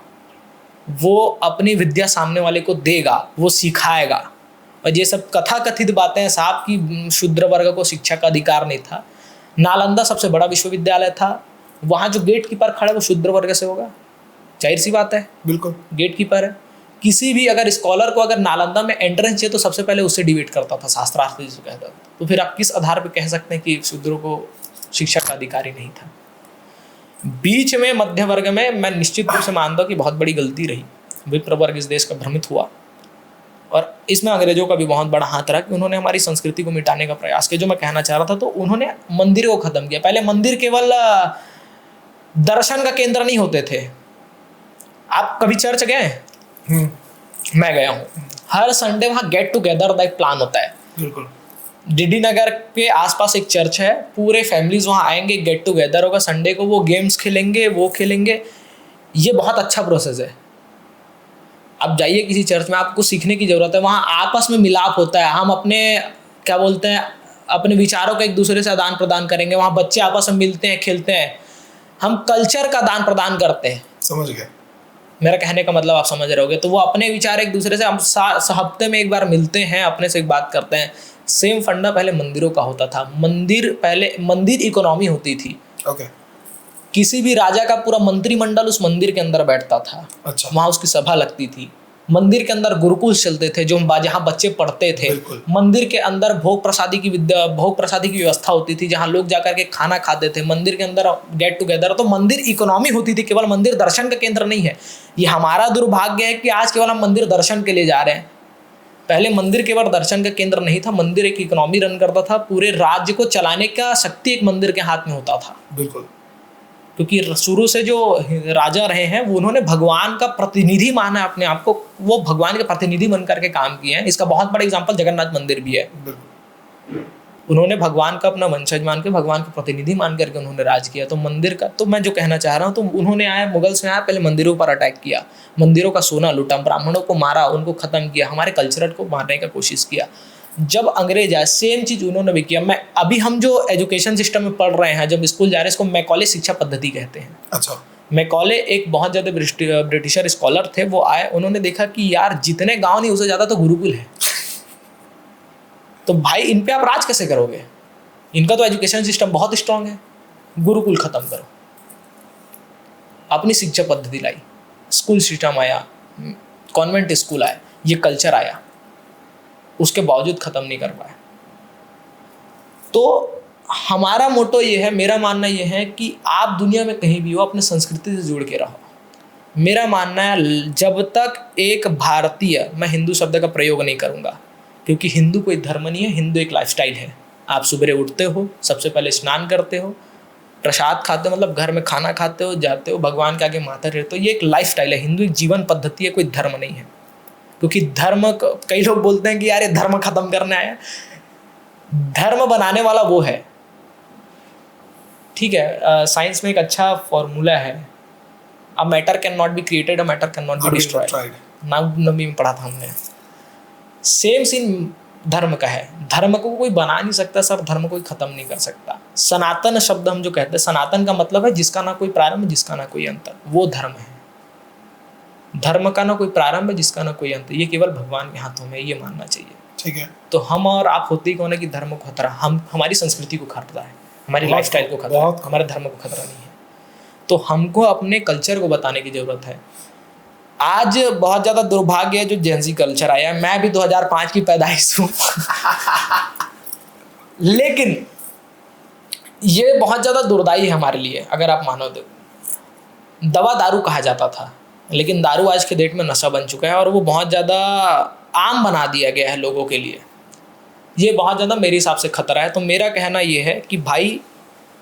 वो अपनी विद्या सामने वाले को देगा, वो सिखाएगा। और ये सब कथा कथित बातें हैं साहब कि शूद्र वर्ग को शिक्षा का अधिकार नहीं था। नालंदा सबसे बड़ा विश्वविद्यालय था, वहाँ जो गेट कीपर खड़ा है वो शूद्र वर्ग से होगा, जाहिर सी बात है, बिल्कुल गेट कीपर है। किसी भी अगर स्कॉलर को अगर नालंदा में एंट्रेंस चाहिए तो सबसे पहले उससे डिबेट करता था, शास्त्रार्थ जिसको कहता था। तो फिर आप किस आधार पर कह सकते हैं कि शूद्रों को शिक्षा का अधिकार ही नहीं था? बीच में मध्य वर्ग में मैं निश्चित रूप से मानता हूँ कि बहुत बड़ी गलती रही, विप्र वर्ग इस देश का भ्रमित हुआ, और इसमें अंग्रेजों का भी बहुत बड़ा हाथ रहा कि उन्होंने हमारी संस्कृति को मिटाने का प्रयास किया। जो मैं कहना चाह रहा था, तो उन्होंने मंदिर को खत्म किया। पहले मंदिर केवल दर्शन का केंद्र नहीं होते थे। आप कभी चर्च गए? मैं गया हूँ। हर संडे वहाँ गेट टुगेदर का एक प्लान होता है। बिल्कुल। डीडी नगर के आसपास एक चर्च है, पूरे फैमिलीज वहाँ आएंगे, गेट टुगेदर होगा संडे को, वो गेम्स खेलेंगे, वो खेलेंगे। ये बहुत अच्छा प्रोसेस है। आप जाइए किसी चर्च में, आपको सीखने की ज़रूरत है। वहाँ आपस में मिलाप होता है, हम अपने क्या बोलते हैं, अपने विचारों का एक दूसरे से आदान प्रदान करेंगे। वहाँ बच्चे आपस में मिलते हैं, खेलते हैं, हम कल्चर का आदान प्रदान करते हैं। समझ गए मेरा कहने का मतलब, आप समझ रहे होगे। तो वो अपने विचार एक दूसरे से, हम हफ्ते में एक बार मिलते हैं, अपने से एक बात करते हैं। सेम फंडा पहले मंदिरों का होता था। मंदिर इकोनॉमी होती थी। ओके। किसी भी राजा का पूरा मंत्रिमंडल उस मंदिर के अंदर बैठता था। अच्छा। वहाँ उसकी सभा लगती थी। मंदिर के अंदर गुरुकुल चलते थे, जहाँ बच्चे पढ़ते थे। मंदिर के अंदर भोग प्रसादी की व्यवस्था होती थी, जहाँ लोग जाकर के खाना खाते थे। मंदिर के अंदर गेट टुगेदर। तो मंदिर इकोनॉमी होती थी, केवल मंदिर दर्शन का केंद्र नहीं है। ये हमारा दुर्भाग्य है कि आज केवल हम मंदिर दर्शन के लिए जा रहे हैं। पहले मंदिर केवल दर्शन का केंद्र नहीं था, मंदिर एक इकोनॉमी रन करता था। पूरे राज्य को चलाने का शक्ति एक मंदिर के हाथ में होता था। बिल्कुल। क्योंकि शुरू से जो राजा रहे हैं वो उन्होंने भगवान का प्रतिनिधि माना अपने आप को, वो भगवान के प्रतिनिधि बन करके काम किए हैं। इसका बहुत बड़ा एग्जांपल जगन्नाथ मंदिर भी है। उन्होंने भगवान का अपना वंशज मान के, भगवान के प्रतिनिधि मान करके उन्होंने राज किया। तो मंदिर का, तो मैं जो कहना चाह रहा हूँ, तो उन्होंने आया, मुगल्स ने आया, पहले मंदिरों पर अटैक किया, मंदिरों का सोना लूटा, ब्राह्मणों को मारा, उनको खत्म किया, हमारे कल्चर को मारने का कोशिश किया। जब अंग्रेज आए, सेम चीज़ उन्होंने भी किया। अभी हम जो एजुकेशन सिस्टम में पढ़ रहे हैं, जब स्कूल जा रहे हैं, इसको मैकॉले शिक्षा पद्धति कहते हैं। अच्छा। मैकॉले एक बहुत ज़्यादा ब्रिटिशर स्कॉलर थे। वो आए, उन्होंने देखा कि यार जितने गांव नहीं उससे ज़्यादा तो गुरुकुल है। तो भाई इन पे आप राज कैसे करोगे? इनका तो एजुकेशन सिस्टम बहुत स्ट्रांग है, गुरुकुल खत्म करो। अपनी शिक्षा पद्धति लाई, स्कूल सिस्टम आया, कॉन्वेंट स्कूल आया, ये कल्चर आया, उसके बावजूद ख़त्म नहीं कर पाए। तो हमारा मोटो ये है, मेरा मानना ये है कि आप दुनिया में कहीं भी हो, अपने संस्कृति से जुड़ के रहो। मेरा मानना है जब तक एक भारतीय, मैं हिंदू शब्द का प्रयोग नहीं करूँगा, क्योंकि हिंदू कोई धर्म नहीं है, हिंदू एक लाइफस्टाइल है। आप सुबह उठते हो, सबसे पहले स्नान करते हो, प्रसाद खाते हो, मतलब घर में खाना खाते हो, जाते हो, भगवान के आगे माथा टेकते हो। ये एक लाइफस्टाइल है, हिंदू एक जीवन पद्धति है, कोई धर्म नहीं है। क्योंकि धर्म, कई लोग बोलते हैं कि यार ये धर्म खत्म करने आया। धर्म बनाने वाला वो है, ठीक है। साइंस में एक अच्छा फॉर्मूला है, a matter can not be created, a matter can not be destroyed. नवमी में पढ़ा था हमने। सेम सीन धर्म का है। धर्म को कोई बना नहीं सकता सर, धर्म कोई खत्म नहीं कर सकता। सनातन शब्द हम जो कहते हैं, सनातन का मतलब है जिसका ना कोई प्रारंभ, जिसका ना कोई अंत, वो धर्म है। धर्म का ना कोई प्रारंभ है, जिसका ना कोई अंत, ये केवल भगवान के हाथों में, ये मानना चाहिए। ठीक है। तो हम और आप होते ही कौन है कि धर्म को खतरा, हम हमारी संस्कृति को खतरा है, हमारी लाइफस्टाइल को खतरा है, हमारे धर्म को खतरा नहीं है। तो हमको अपने कल्चर को बताने की जरूरत है। आज बहुत ज़्यादा दुर्भाग्य है जो जेनजी कल्चर आया है। मैं भी 2005 की पैदाइश हूँ लेकिन ये बहुत ज़्यादा दुर्दायी है हमारे लिए। अगर आप मानो तो दवा दारू कहा जाता था, लेकिन दारू आज के डेट में नशा बन चुका है और वो बहुत ज़्यादा आम बना दिया गया है लोगों के लिए। ये बहुत ज़्यादा मेरे हिसाब से खतरा है। तो मेरा कहना ये है कि भाई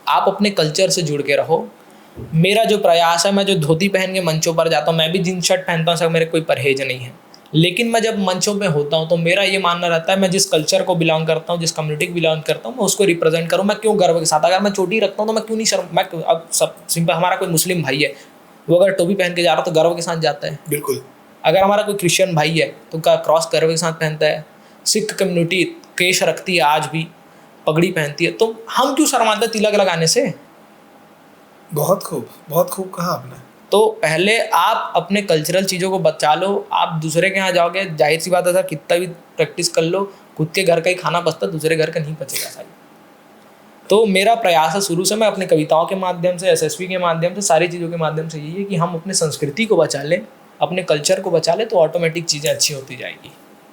आप अपने कल्चर से जुड़ के रहो। मेरा जो प्रयास है, मैं जो धोती पहन के मंचों पर जाता हूँ, मैं भी जींस शर्ट पहनता हूँ, सब मेरे कोई परहेज नहीं है, लेकिन मैं जब मंचों पे होता हूँ तो मेरा ये मानना रहता है मैं जिस कल्चर को बिलोंग करता हूँ, जिस कम्युनिटी को बिलोंग करता हूँ, मैं उसको रिप्रेजेंट करूँ। मैं क्यों गर्व के साथ, अगर मैं चोटी रखता हूँ तो मैं क्यों नहीं शर्म, मैं अब सब सिंपल, हमारा कोई मुस्लिम भाई है, वो अगर टोपी पहन के जा रहा है तो गर्व के साथ जाता है। बिल्कुल। अगर हमारा कोई क्रिश्चियन भाई है तो क्रॉस गर्व के साथ पहनता है। सिख कम्युनिटी केश रखती है, आज भी पगड़ी पहनती है, तो हम क्यों शर्माते तिलक लगाने से? बहुत खूब कहा आपने। तो पहले आप अपने कल्चरल चीज़ों को बचा लो। आप दूसरे के यहाँ जाओगे, जाहिर सी बात है सर, कितना भी प्रैक्टिस कर लो, खुद के घर का ही खाना बचता, दूसरे घर का नहीं बचेगा सारी। तो मेरा प्रयास है शुरू से, मैं अपनी कविताओं के माध्यम से, एसएसवी के माध्यम से, सारी चीज़ों के माध्यम से यही है कि हम अपने संस्कृति को बचा लें, अपने कल्चर को बचा लें, तो ऑटोमेटिक चीज़ें अच्छी होती जाएगी।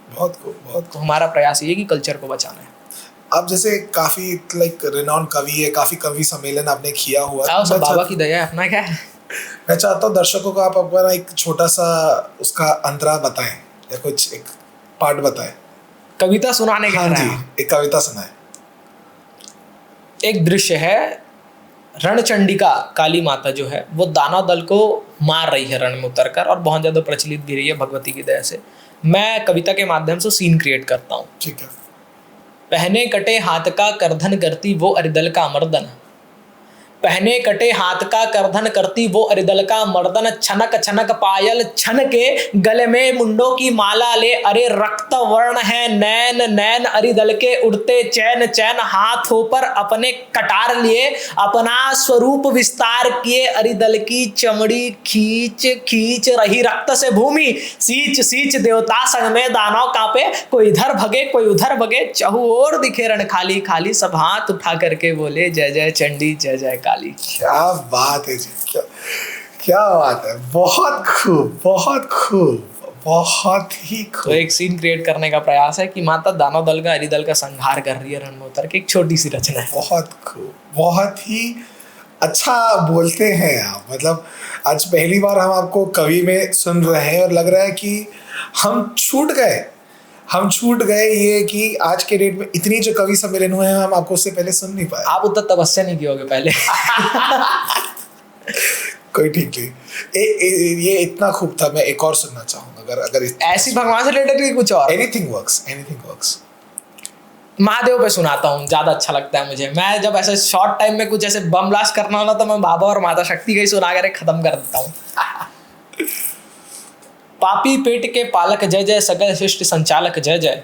बहुत खूब। तो हमारा प्रयास ये है कि कल्चर को बचाना है। आप जैसे काफ़ी रिनाउंड कवि है, काफ़ी कवि सम्मेलन आपने किया हुआ है। सब बाबा की दया है, अपना क्या है। मैं चाहता हूँ दर्शकों को आप अपना एक छोटा सा उसका अंतरा बताएं या कुछ एक पार्ट बताएं। कविता सुनाने के। हाँ जी, एक कविता सुनाएं। एक दृश्य है, रणचंडिका काली माता जो है वो दानव दल को मार रही है रण में उतरकर, और बहुत ज़्यादा प्रचलित भी रही है भगवती की दया से। मैं कविता के माध्यम से सीन क्रिएट करता हूँ। ठीक है। पहने कटे हाथ का करधन करती वो अरिदल का मर्दन, पहने कटे हाथ का करधन करती वो अरिदल का मर्दन, छनक छनक पायल छन के गले में मुंडों की माला ले, अरे रक्त वर्ण है नैन नैन अरिदल के उड़ते चैन चैन, हाथों पर अपने कटार लिए अपना स्वरूप विस्तार किए, अरिदल की चमड़ी खींच खींच रही रक्त से भूमि, सींच सींच देवता संग में दानव कांपे, कोई इधर भगे कोई उधर भगे, चहु ओर दिखे रण खाली खाली, सब हाथ उठा करके बोले जय जय चंडी जय जय काली। क्या बात है जी, क्या बात है। बहुत खूब, बहुत ही खूब। तो एक सीन क्रिएट करने का प्रयास है कि माता दानव दल का अरिदल का संहार कर रही है रण में उतर के, एक छोटी सी रचना है। बहुत खूब, बहुत ही अच्छा बोलते हैं आप। मतलब आज पहली बार हम आपको कवि में सुन रहे हैं और लग रहा है कि हम छूट गए ये कि आज के डेट में इतनी जो कवि सम्मेलन हुए हैं हम आपको उससे पहले सुन नहीं पाए। आप उतना तपस्या नहीं किए पहले। कोई ठीक नहीं। ये इतना खूब था। मैं एक और सुनना चाहूंगा, अगर ऐसी भगवान से रिलेटेड कुछ और। Anything works. महादेव पे सुनाता हूँ, ज्यादा अच्छा लगता है मुझे। मैं जब ऐसे शॉर्ट टाइम में कुछ ऐसे बम ब्लास्ट करना होला तो मैं बाबा और माता शक्ति का ही सुना कर खत्म कर देता हूँ। पापी पेट के पालक जय जय, सकल शिष्ट संचालक जय जय,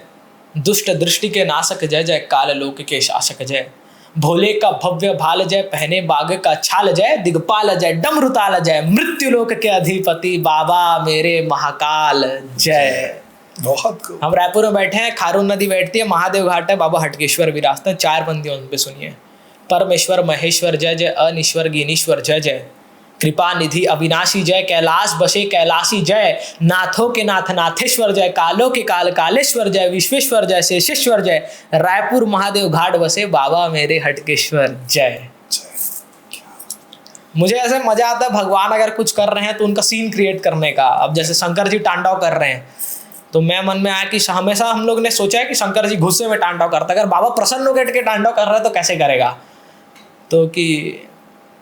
दुष्ट दृष्टि के नाशक जय जय, काल लोक के शासक जय, भोले का भव्य भाल जय, पहने बाग का छाल जय, दिगपाल जय, डमरुताल जय, मृत्यु लोक के अधिपति बाबा मेरे महाकाल जय। बहुत खूब। हम रायपुर में बैठे हैं, खारून नदी बैठती है, महादेव घाट है, बाबा हटकेश्वर विराजते हैं, 4 पंक्तियां उन पे सुनिए। परमेश्वर महेश्वर जय जय, अनिश्वर गिनीश्वर जय जय, कृपा निधि अविनाशी जय, कैलाश बसे कैलाशी जय, नाथों के नाथ नाथेश्वर जय, कालों के काल कालेश्वर जय, विश्वेश्वर जय, शेषेश्वर जय, रायपुर महादेव घाट बसे बाबा मेरे हटकेश्वर जय। मुझे ऐसे मजा आता है, भगवान अगर कुछ कर रहे हैं तो उनका सीन क्रिएट करने का। अब जैसे शंकर जी तांडव कर रहे हैं तो मैं मन में आया कि हमेशा हम लोग ने सोचा है कि शंकर जी गुस्से में तांडव करता, अगर बाबा प्रसन्न होकर के तांडव कर रहे हैं तो कैसे करेगा। तो कि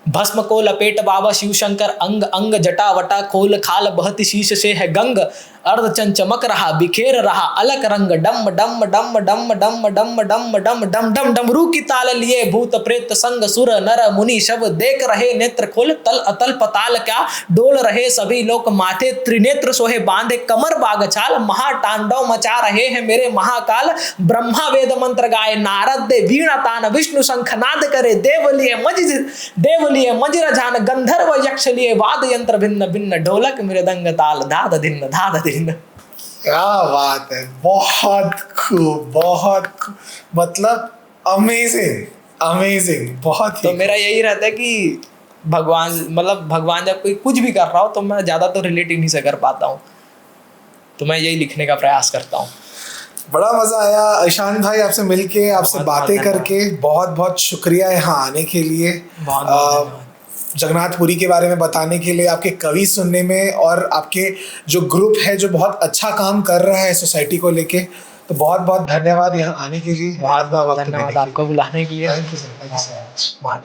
भस्म को लपेट बाबा शिव शंकर, अंग अंग जटा वटा, खोल खाल बहत शीश से है गंग, अर्ध चमक रहा बिखेर रहा अलग रंग, डम डम डम डम डम डम डम डम डम डम डमरू की ताल लिए, भूत प्रेत संग सुर नर मुनि सब देख रहे नेत्र खोल, तल अतल पताल क्या डोल रहे सभी लोग, माथे त्रिनेत्र सोहे बांधे कमर बाग छाल, महातांडव मचा रहे हैं मेरे महाकाल, ब्रह्मा वेद मंत्र गाए, नारद दे वीणा तान, विष्णु शंखनाद करे, देवलिए मजिरझान, गंधर्व यक्ष लिए वाद यंत्र भिन्न भिन्न, ढोलक मृदंग ताल धाद धिन्न धाद धिन्न। क्या बात है, बहुत खूब, मतलब अमेजिंग बहुत ही। तो मेरा यही रहता है कि भगवान जब कोई कुछ भी कर रहा हो तो मैं ज़्यादा तो रिलेट ही नहीं से कर पाता हूँ, तो मैं यही लिखने का प्रयास करता हूँ। बड़ा मजा आया ईशान भाई आपसे मिलके, आपसे बातें करके। बहुत शुक्रिया यहाँ आने के लिए, जगन्नाथपुरी के बारे में बताने के लिए, आपके कवि सुनने में, और आपके जो ग्रुप है जो बहुत अच्छा काम कर रहा है सोसाइटी को लेके। तो बहुत धन्यवाद यहाँ आने के लिए। बहुत धन्यवाद आपको बुलाने के लिए। Thank you so much.